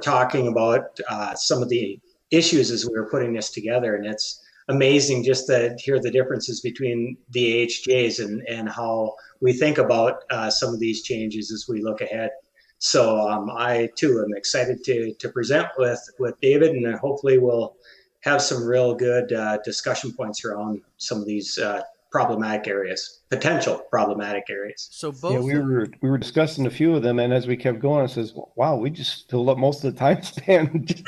talking about some of the issues as we were putting this together, and it's amazing just to hear the differences between the AHJs and how we think about some of these changes as we look ahead. So I too am excited to present with David, and hopefully we'll have some real good discussion points around some of these problematic areas, potential problematic areas. So Yeah, both, we were discussing a few of them, and as we kept going, it says, "Wow, we just filled up most of the time span just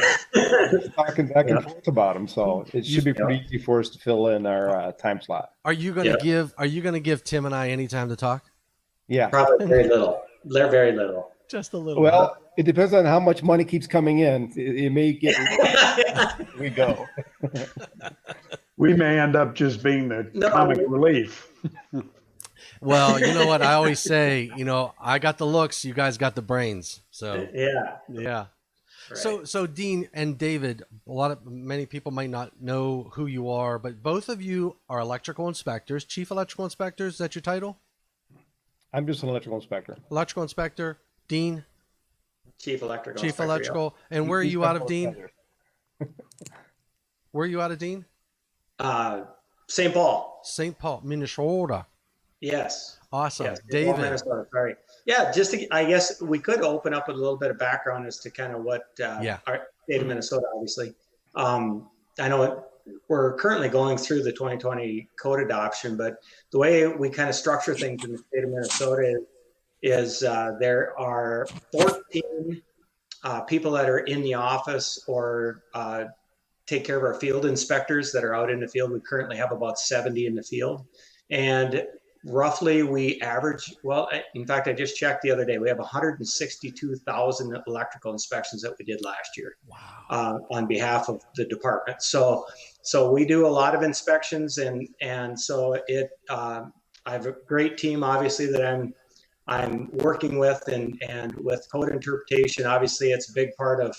talking back and Yeah. forth about them." So it should be pretty easy for us to fill in our time slot. are you going to give Tim and I any time to talk? Yeah. Probably very little. They're very little. Just a little. Well, it depends on how much money keeps coming in. It may get we go. We may end up just being the comic relief. Well, you know what I always say, I got the looks, you guys got the brains. So Yeah. Right. So Dean and David, many people might not know who you are, but both of you are electrical inspectors, chief electrical inspectors. Is that your title? I'm just an electrical inspector. Electrical inspector. Dean? Chief electrical. Chief electrical. Yeah. And where are you out of, Dean? Where are you out of, Dean? St. Paul. St. Paul, Minnesota. Yes. Awesome. Yes. David. Minnesota, sorry. Yeah, I guess we could open up with a little bit of background as to kind of what our state of Minnesota, obviously. I know we're currently going through the 2020 code adoption, but the way we kind of structure things in the state of Minnesota is there are 14 people that are in the office or take care of our field inspectors that are out in the field. We currently have about 70 in the field. And roughly we average, well, in fact, I just checked the other day, we have 162,000 electrical inspections that we did last year. Wow. On behalf of the department. So we do a lot of inspections, and so I have a great team, obviously, that I'm working with, and with code interpretation. Obviously, it's a big part of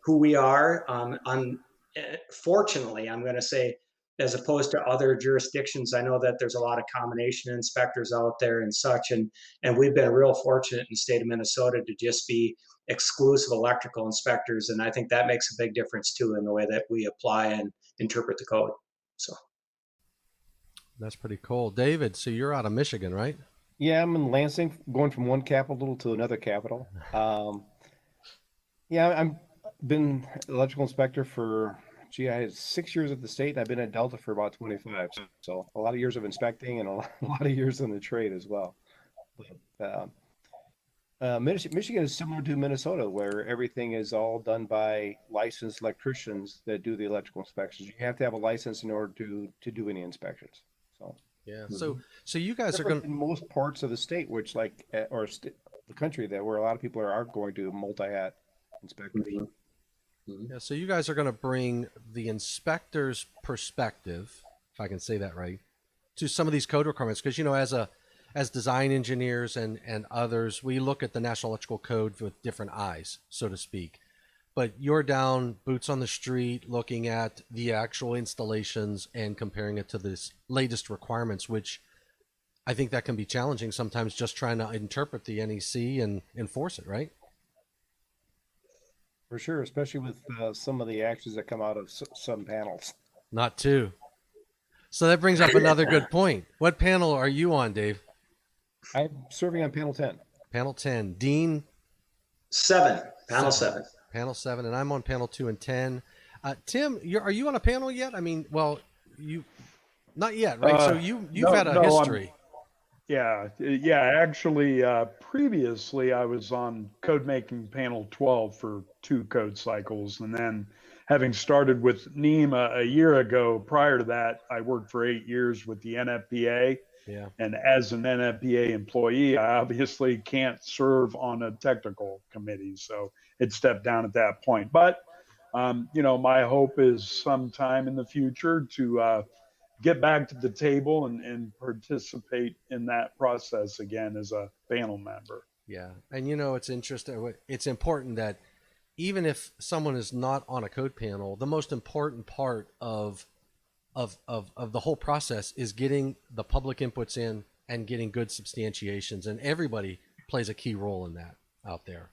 who we are. Fortunately, I'm going to say, as opposed to other jurisdictions, I know that there's a lot of combination inspectors out there and such, and we've been real fortunate in the state of Minnesota to just be exclusive electrical inspectors, and I think that makes a big difference too in the way that we apply and interpret the code. So that's pretty cool. David, so you're out of Michigan, right? Yeah, I'm in Lansing, going from one capital to another capital. Yeah, I've been electrical inspector for, I had 6 years at the state, and I've been at Delta for about 25. So a lot of years of inspecting and a lot of years in the trade as well. Michigan is similar to Minnesota, where everything is all done by licensed electricians that do the electrical inspections. You have to have a license in order to do any inspections. So yeah. So you guys are going in most parts of the state, which the country, that where a lot of people are going to multi-hat inspectors. Yeah, so you guys are going to bring the inspector's perspective, if I can say that right, to some of these code requirements, because as design engineers and others, we look at the National Electrical Code with different eyes, so to speak. But you're down, boots on the street, looking at the actual installations and comparing it to this latest requirements, which I think that can be challenging sometimes, just trying to interpret the NEC and enforce it, right? For sure, especially with some of the actions that come out of some panels. Not two. So that brings up another good point. What panel are you on, Dave? I'm serving on panel 10. Panel 10. Dean? 7. Panel 7. Panel 7, and I'm on panel 2 and 10. Tim, are you on a panel yet? I mean, well, you not yet, right? So you've had a history. Yeah. Actually, previously I was on code making panel 12 for 2 code cycles, and then having started with NEEM a year ago, prior to that, I worked for 8 years with the NFPA. Yeah. And as an NFPA employee, I obviously can't serve on a technical committee, so it stepped down at that point. But my hope is sometime in the future to get back to the table and participate in that process again as a panel member. Yeah. And it's interesting. It's important that even if someone is not on a code panel, the most important part of the whole process is getting the public inputs in and getting good substantiations, and everybody plays a key role in that out there.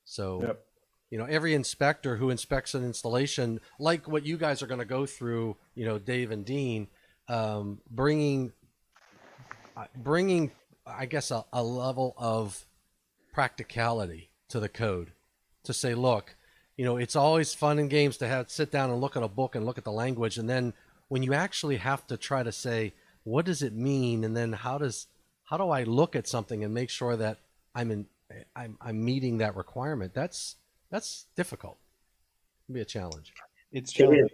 So yep. every inspector who inspects an installation, like what you guys are going to go through, Dave and Dean, bringing, I guess, a level of practicality to the code to say, look, it's always fun and games to sit down and look at a book and look at the language. And then when you actually have to try to say, what does it mean? And then how do I look at something and make sure that I'm meeting that requirement? That's difficult. It'll be a challenge. It's challenging.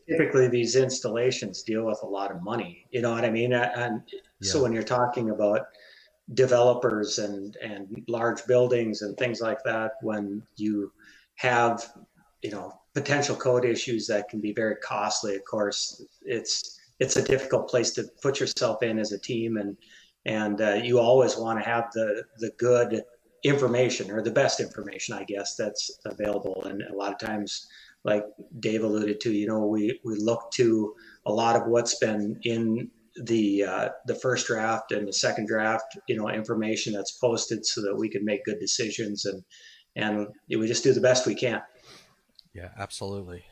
Typically, these installations deal with a lot of money. You know what I mean? And so when you're talking about developers and large buildings and things like that, when you have potential code issues that can be very costly, of course, it's a difficult place to put yourself in as a team, and you always want to have the good information, or the best information, I guess, that's available. And a lot of times, like Dave alluded to, we look to a lot of what's been in the first draft and the second draft, information that's posted, so that we can make good decisions, and we just do the best we can. Yeah, absolutely.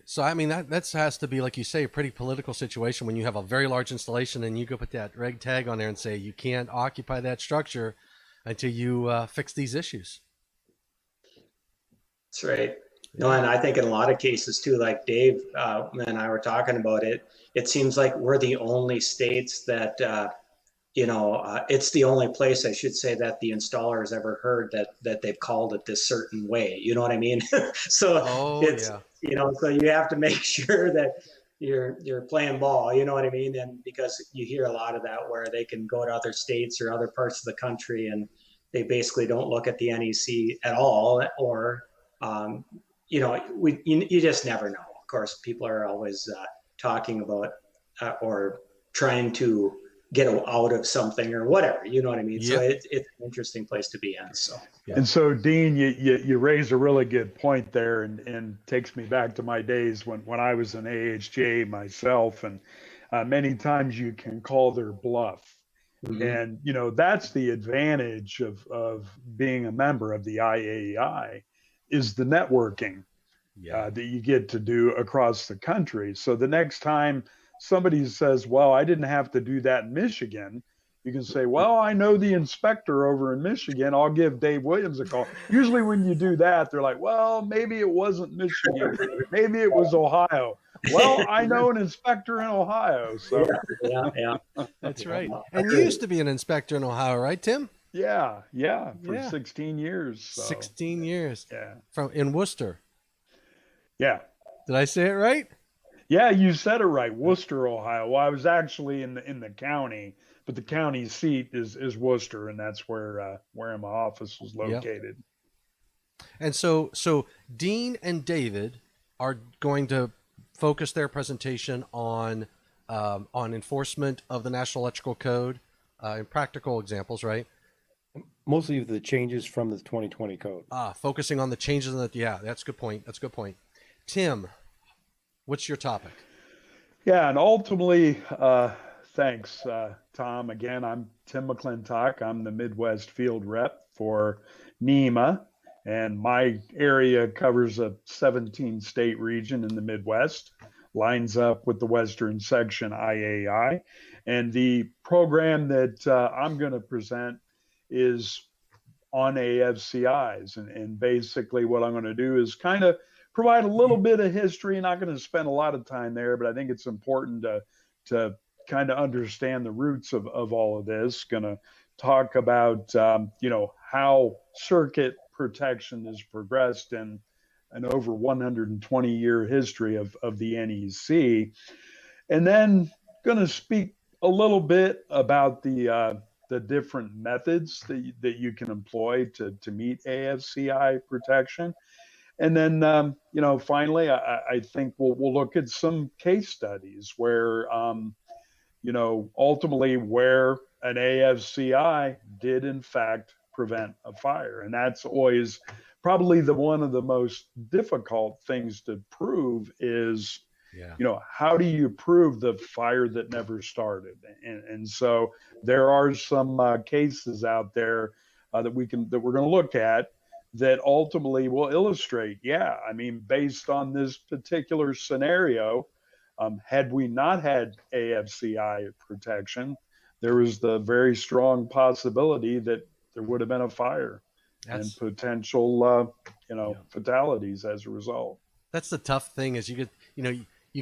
So, I mean, that has to be, like you say, a pretty political situation when you have a very large installation and you go put that reg tag on there and say, you can't occupy that structure until you fix these issues. That's right. No, and I think in a lot of cases too, like Dave and I were talking about it, it seems like we're the only states that, it's the only place, I should say, that the installer has ever heard that they've called it this certain way. You know what I mean? So so you have to make sure that you're playing ball, you know what I mean? And because you hear a lot of that where they can go to other states or other parts of the country and they basically don't look at the NEC at all, or, you just never know. Of course, people are always talking about or trying to get out of something or whatever, you know what I mean? Yep. So it's an interesting place to be in. So, yeah. And so, Dean, you raised a really good point there, and takes me back to my days when I was an AHJ myself, and many times you can call their bluff. Mm-hmm. And, that's the advantage of being a member of the IAEI, is the networking that you get to do across the country. So the next time somebody says, well, I didn't have to do that in Michigan, you can say, well, I know the inspector over in Michigan. I'll give Dave Williams a call. Usually when you do that, they're like, well, maybe it wasn't Michigan. Maybe it was Ohio. Well, I know an inspector in Ohio. So yeah. That's right. And you used to be an inspector in Ohio, right, Tim? Yeah. For 16 years. So. 16 years. Yeah. In Worcester. Yeah. Did I say it right? Yeah, you said it right. Worcester, Ohio. Well, I was actually in the county, but the county seat is Worcester, and that's where my office was located. Yep. And so Dean and David are going to focus their presentation on enforcement of the National Electrical Code in practical examples, right? Mostly the changes from the 2020 code. Focusing on the changes in that. Yeah, that's a good point. Tim, what's your topic? Yeah, and ultimately, thanks, Tom. Again, I'm Tim McClintock. I'm the Midwest field rep for NEMA, and my area covers a 17-state region in the Midwest, lines up with the Western section IAI. And the program that I'm going to present is on AFCIs. And basically what I'm going to do is kind of provide a little bit of history. Not going to spend a lot of time there, but I think it's important to kind of understand the roots of all of this. Going to talk about, how circuit protection has progressed in an over 120-year history of the NEC. And then going to speak a little bit about the different methods that you can employ to meet AFCI protection. And then, finally, I think we'll look at some case studies where, ultimately where an AFCI did in fact prevent a fire. And that's always probably one of the most difficult things to prove is, how do you prove the fire that never started? And so there are some cases out there that we're going to look at that ultimately will illustrate, yeah, I mean, based on this particular scenario, had we not had AFCI protection, there was the very strong possibility that there would have been a fire and potential, fatalities as a result. That's the tough thing is you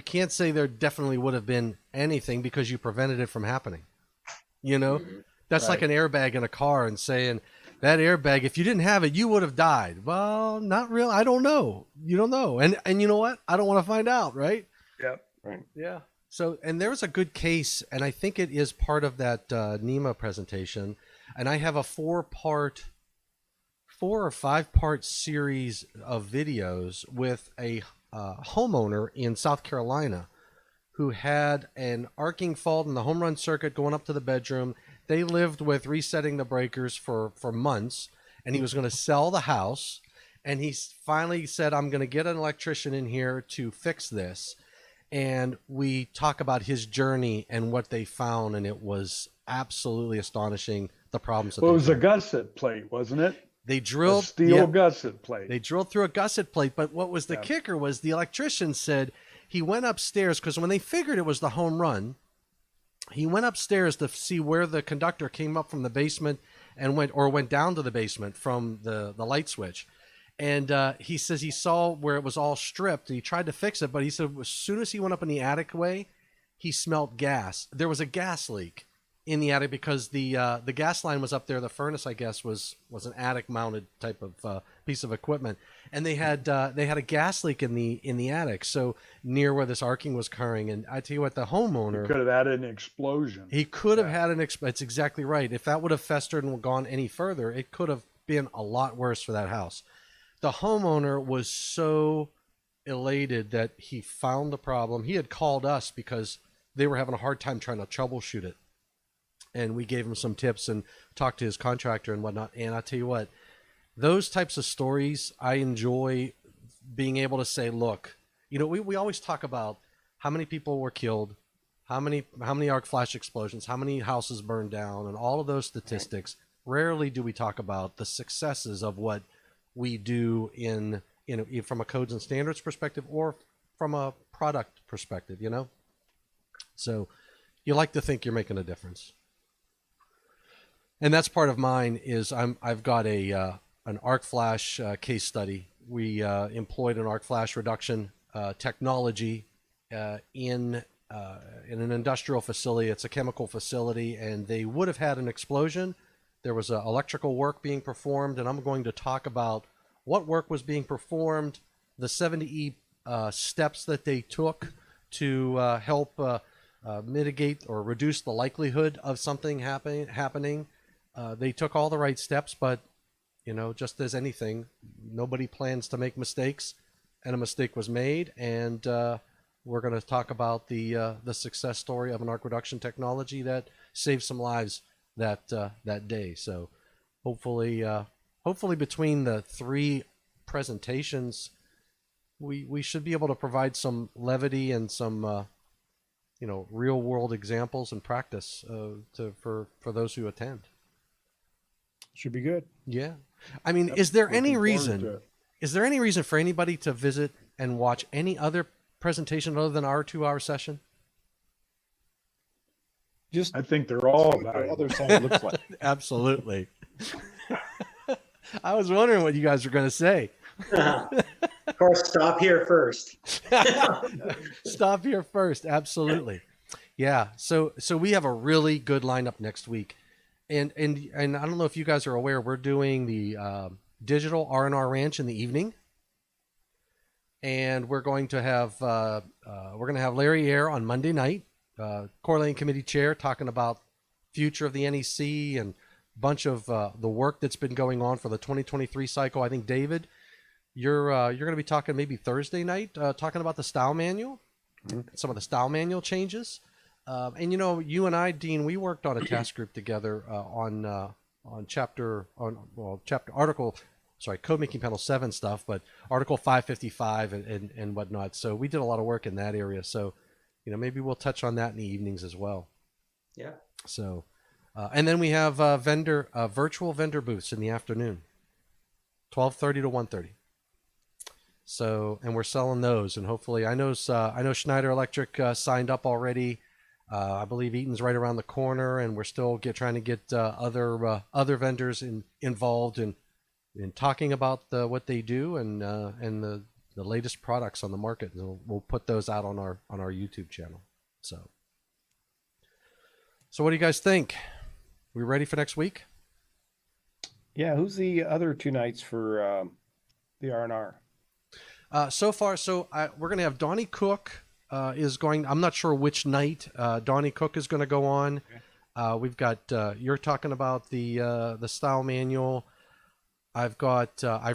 can't say there definitely would have been anything because you prevented it from happening. That's like an airbag in a car and saying that airbag, if you didn't have it, you would have died. Well, not real. I don't know. You don't know. And you know what? I don't want to find out. Right. Yep. Right. Yeah. So, and there's a good case, and I think it is part of that NEMA presentation. And I have a 4 or 5 part series of videos with a homeowner in South Carolina who had an arcing fault in the home run circuit going up to the bedroom. They lived with resetting the breakers for months, and he was going to sell the house. And he finally said, I'm going to get an electrician in here to fix this. And we talk about his journey and what they found, and it was absolutely astonishing, the problems. Well, it was a gusset plate, wasn't it? They drilled a steel gusset plate. They drilled through a gusset plate, but what was the kicker was the electrician said he went upstairs because when they figured it was the home run, he went upstairs to see where the conductor came up from the basement and went down to the basement from the light switch. And he says he saw where it was all stripped. And he tried to fix it, but he said as soon as he went up in the attic way, he smelled gas. There was a gas leak in the attic because the gas line was up there. The furnace, I guess, was an attic-mounted type of piece of equipment, and they had a gas leak in the attic, so near where this arcing was occurring. And I tell you what, the homeowner could have had an explosion. He could have had It's exactly right. If that would have festered and gone any further, it could have been a lot worse for that house. The homeowner was so elated that he found the problem. He had called us because they were having a hard time trying to troubleshoot it. And we gave him some tips and talked to his contractor and whatnot. And I tell you what, those types of stories, I enjoy being able to say, look, we always talk about how many people were killed, how many arc flash explosions, how many houses burned down, and all of those statistics. Rarely do we talk about the successes of what we do in from a codes and standards perspective or from a product perspective, So you like to think you're making a difference. And that's part of mine is I've got an arc flash case study. We employed an arc flash reduction technology in an industrial facility. It's a chemical facility, and they would have had an explosion. There was electrical work being performed, and I'm going to talk about what work was being performed, the 70E steps that they took to help mitigate or reduce the likelihood of something happening. They took all the right steps, but just as anything, nobody plans to make mistakes, and a mistake was made. And we're going to talk about the success story of an arc reduction technology that saved some lives that day. So hopefully between the 3 presentations, we should be able to provide some levity and some real world examples and practice for those who attend. Should be good. Yeah. I mean, is there any reason for anybody to visit and watch any other presentation other than our 2-hour session? I think they're all what the other side looks like. Absolutely. I was wondering what you guys were going to say. Of course, stop here first. Stop here first. Absolutely. Yeah. So we have a really good lineup next week. And I don't know if you guys are aware, we're doing the digital R&R Ranch in the evening. And we're going to have Larry Ayer on Monday night, Core Lane Committee Chair, talking about future of the NEC and a bunch of the work that's been going on for the 2023 cycle. I think, David, you're going to be talking maybe Thursday night, talking about the style manual, some of the style manual changes. And you and I, Dean, we worked on a task group together on Code Making Panel 7 stuff, but Article 555 and whatnot. So we did a lot of work in that area. So, maybe we'll touch on that in the evenings as well. Yeah. So, and then we have virtual vendor booths in the afternoon. 12:30 to 1:30. So, and we're selling those, and hopefully, I know Schneider Electric signed up already. I believe Eaton's right around the corner, and we're still trying to get other vendors involved in talking about what they do and the latest products on the market. And we'll put those out on our YouTube channel. So what do you guys think? We ready for next week? Yeah, who's the other 2 nights for the R&R? So far, we're going to have Donnie Cook is going. I'm not sure which night Donnie Cook is going to go on. Okay. We've got you're talking about the style manual. I've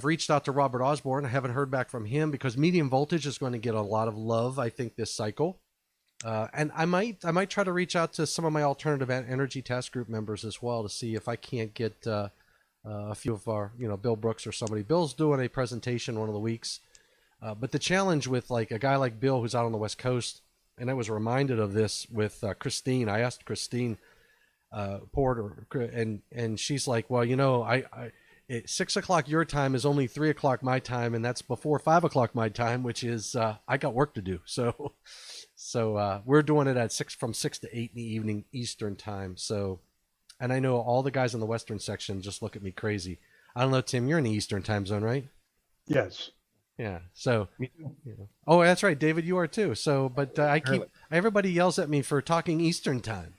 reached out to Robert Osborne. I haven't heard back from him because medium voltage is going to get a lot of love, I think, this cycle. And I might try to reach out to some of my alternative energy task group members as well to see if I can't get a few of our, Bill Brooks or somebody. Bill's doing a presentation one of the weeks. But the challenge with like a guy like Bill who's out on the West Coast, and I was reminded of this with Christine. I asked Christine Porter, and she's like, well, at 6 o'clock your time is only 3 o'clock my time, and that's before 5 o'clock my time, which is I got work to do. So we're doing it at from 6 to 8 in the evening Eastern time. So, and I know all the guys in the Western section just look at me crazy. I don't know, Tim, you're in the Eastern time zone, right? Yes. Yeah. So, oh, that's right, David, you are too. So, but everybody yells at me for talking Eastern time,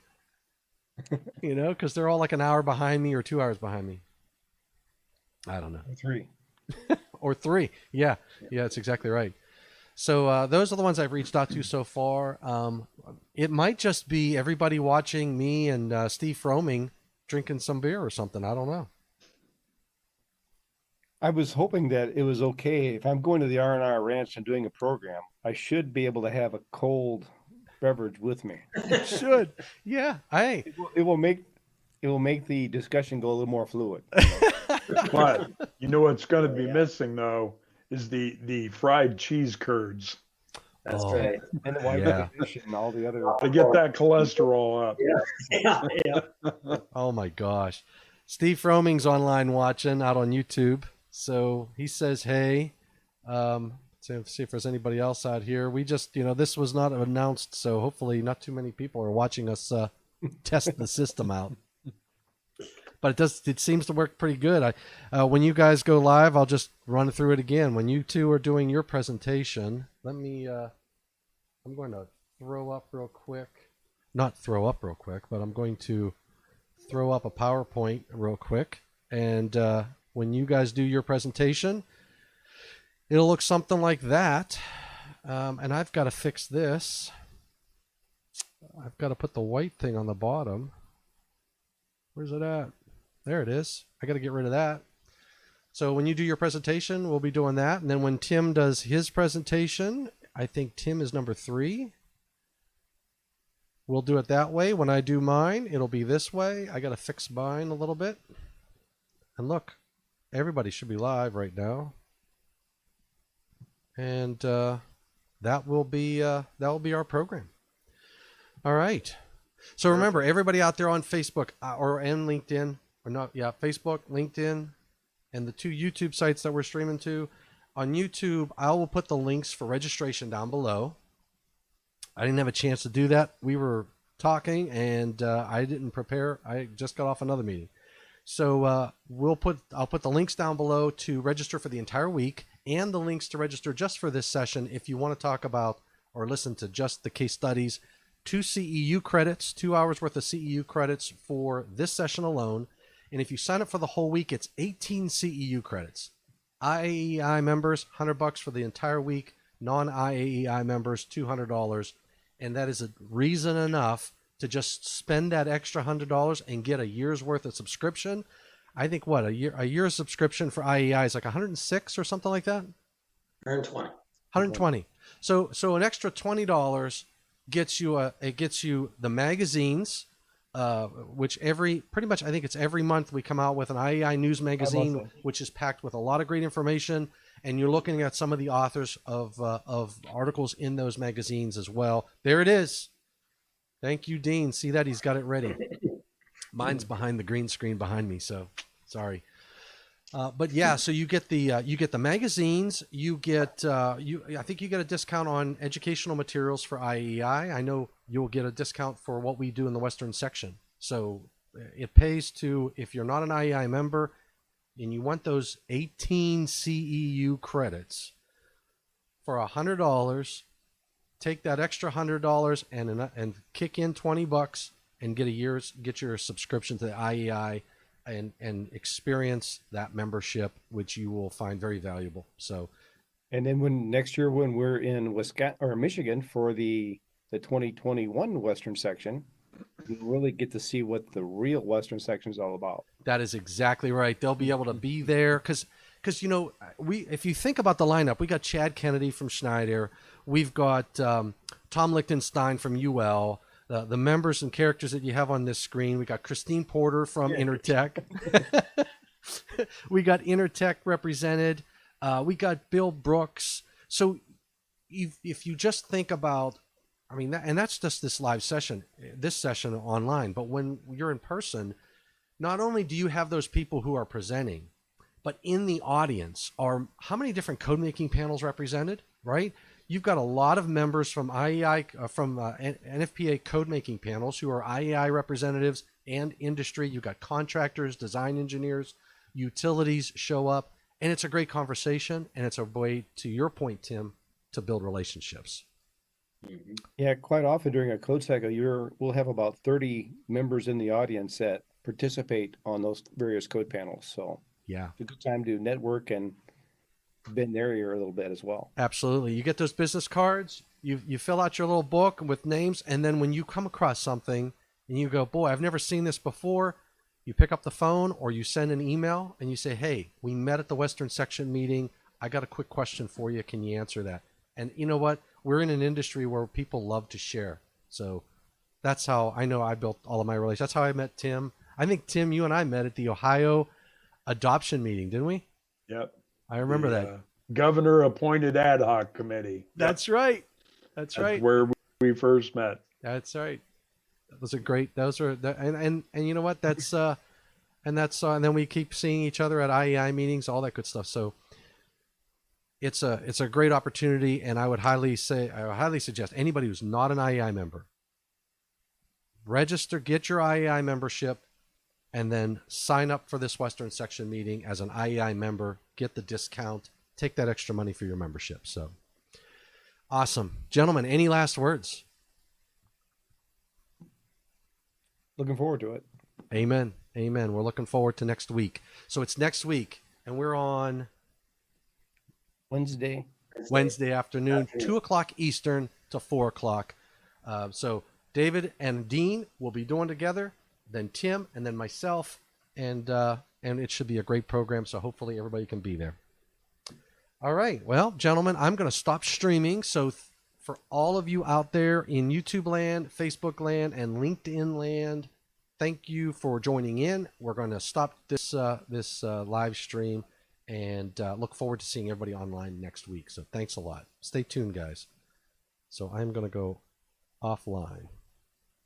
because they're all like an hour behind me or 2 hours behind me. I don't know. 3. Or 3. Yeah, that's exactly right. So those are the ones I've reached out to so far. It might just be everybody watching me and Steve Froming drinking some beer or something. I don't know. I was hoping that it was okay. If I'm going to the R&R Ranch and doing a program, I should be able to have a cold beverage with me. You should. Yeah. Hey. It will make the discussion go a little more fluid. But what's going to be missing though is the fried cheese curds. That's right. And the white fish and all the other. To get that cholesterol up. Yeah. Oh my gosh. Steve Froming's online watching out on YouTube. So he says, hey, see if there's anybody else out here. We just, this was not announced, so hopefully not too many people are watching us test the system out. But it seems to work pretty good. When you guys go live, I'll just run through it again. When you two are doing your presentation, I'm going to throw up real quick. Not throw up real quick, but I'm going to throw up a PowerPoint real quick. And when you guys do your presentation, it'll look something like that. And I've got to fix this. I've got to put the white thing on the bottom. Where's it at? There it is. I got to get rid of that. So when you do your presentation, we'll be doing that. And then when Tim does his presentation, I think Tim is number 3. We'll do it that way. When I do mine, it'll be this way. I got to fix mine a little bit. And look, everybody should be live right now. And that will be our program. All right. So remember, everybody out there on Facebook and LinkedIn, Facebook, LinkedIn, and the 2 YouTube sites that we're streaming to. On YouTube, I will put the links for registration down below. I didn't have a chance to do that. We were talking, and I didn't prepare. I just got off another meeting. So I'll put the links down below to register for the entire week, and the links to register just for this session if you want to talk about or listen to just the case studies. 2 CEU credits, 2 hours worth of CEU credits for this session alone. And if you sign up for the whole week, it's 18 CEU credits. IAEI members, $100 for the entire week. Non-IAEI members, $200. And that is a reason enough to just spend that extra $100 and get a year's worth of subscription. I think a year's subscription for IAEI is like 106 or something like that. 120. 120. So an extra $20 gets you the magazines, which pretty much I think it's every month we come out with an IAI news magazine, which is packed with a lot of great information, and you're looking at some of the authors of articles in those magazines as well. There it is. Thank you, Dean. See that? He's got it ready. Mine's behind the green screen behind me, so sorry. But yeah, so you get the magazines. You get I think you get a discount on educational materials for IEI. I know you'll get a discount for what we do in the Western section. So it pays to, if you're not an IEI member and you want those 18 CEU credits for $100, take that extra $100 and kick in $20 and get your subscription to the IEI. And experience that membership, which you will find very valuable. So, and then next year when we're in Wisconsin or Michigan for the 2021 Western section, you really get to see what the real Western section is all about. That is exactly right. They'll be able to be there because if you think about the lineup, we got Chad Kennedy from Schneider, we've got Tom Lichtenstein from UL. The members and characters that you have on this screen. We got Christine Porter from Intertech. We got Intertech represented. We got Bill Brooks. So if you just think about, I mean, that's just this live session, this session online. But when you're in person, not only do you have those people who are presenting, but in the audience are how many different code making panels represented, right? You've got a lot of members from IEI, from NFPA code making panels who are IEI representatives and industry. You've got contractors, design engineers, utilities show up, and it's a great conversation. And it's a way, to your point, Tim, to build relationships. Yeah, quite often during a code cycle, we'll have about 30 members in the audience that participate on those various code panels. So yeah, it's a good time to network and been there a little bit as well. Absolutely. You get those business cards, you fill out your little book with names, and then when you come across something and you go, boy, I've never seen this before, you pick up the phone or you send an email and you say, hey, we met at the Western section meeting. I got a quick question for you. Can you answer that? And you know what? We're in an industry where people love to share. So that's how I know I built all of my relationships. That's how I met Tim. I think, Tim, you and I met at the Ohio adoption meeting, didn't we? Yep. I remember that. Governor appointed ad hoc committee. That's right. That's right. Where we first met. That's right. Those are great. And you know what? That's and then we keep seeing each other at IEI meetings, all that good stuff. So it's a great opportunity, and I would highly suggest anybody who's not an IEI member, register, get your IEI membership, and then sign up for this Western section meeting as an IEI member, get the discount, take that extra money for your membership. So awesome. Gentlemen, any last words? Looking forward to it. Amen. Amen. We're looking forward to next week. So it's next week, and we're on Wednesday afternoon, 2:00 Eastern to 4:00. So David and Dean will be doing together, then Tim, and then myself, and it should be a great program. So hopefully everybody can be there. All right. Well, gentlemen, I'm going to stop streaming. So for all of you out there in YouTube land, Facebook land, and LinkedIn land, thank you for joining in. We're going to stop this live stream and look forward to seeing everybody online next week. So thanks a lot. Stay tuned, guys. So I'm going to go offline.